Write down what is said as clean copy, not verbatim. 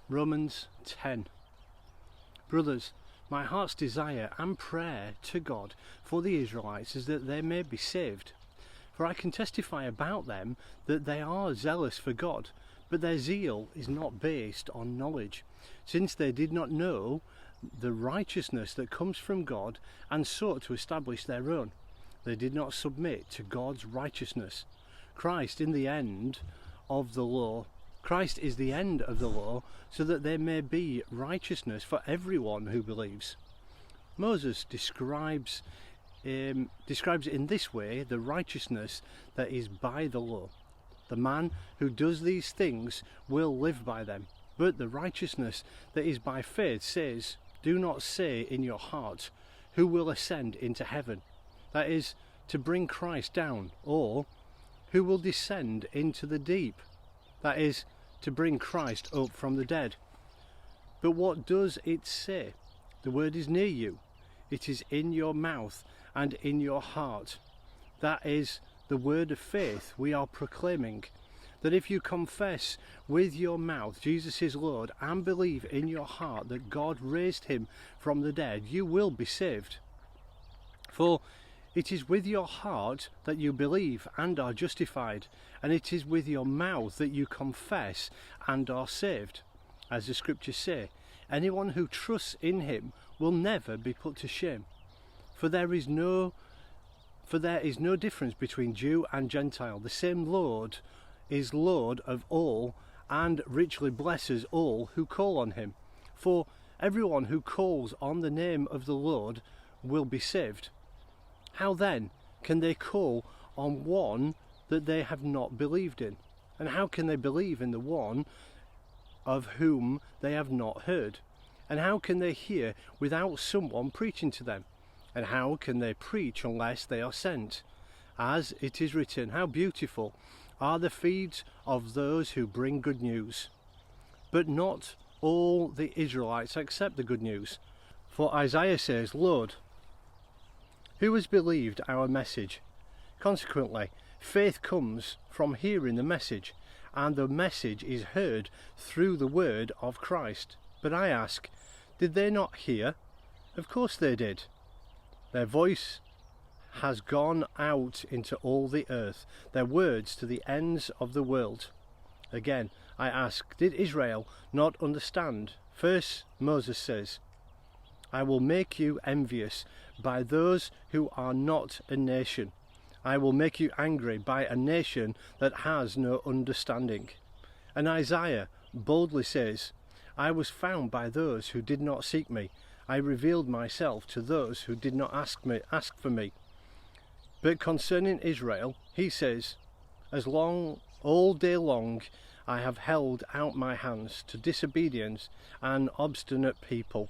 Romans 10. Brothers, my heart's desire and prayer to God for the Israelites is that they may be saved. For I can testify about them that they are zealous for God, but their zeal is not based on knowledge, since they did not know the righteousness that comes from God and sought to establish their own. They did not submit to God's righteousness. Christ is the end of the law, so that there may be righteousness for everyone who believes. Moses describes in this way the righteousness that is by the law. The man who does these things will live by them. But the righteousness that is by faith says, do not say in your heart, who will ascend into heaven? That is, to bring Christ down, or who will descend into the deep? That is, to bring Christ up from the dead. But what does it say? The word is near you. It is in your mouth and in your heart. That is the word of faith we are proclaiming. That if you confess with your mouth Jesus is Lord and believe in your heart that God raised him from the dead, you will be saved. For it is with your heart that you believe and are justified, and it is with your mouth that you confess and are saved. As the scriptures say, anyone who trusts in him will never be put to shame. For there is no difference between Jew and Gentile. The same Lord is Lord of all, and richly blesses all who call on him. For everyone who calls on the name of the Lord will be saved. How then can they call on one that they have not believed in? And how can they believe in the one of whom they have not heard? And how can they hear without someone preaching to them? And how can they preach unless they are sent? As it is written, how beautiful are the feet of those who bring good news. But not all the Israelites accept the good news. For Isaiah says, Lord, who has believed our message? Consequently, faith comes from hearing the message, and the message is heard through the word of Christ. But I ask, did they not hear? Of course they did. Their voice has gone out into all the earth, their words to the ends of the world. Again, I ask, did Israel not understand? First, Moses says, I will make you envious by those who are not a nation. I will make you angry by a nation that has no understanding. And Isaiah boldly says, I was found by those who did not seek me. I revealed myself to those who did not ask for me. But concerning Israel, he says, all day long I have held out my hands to disobedient and obstinate people.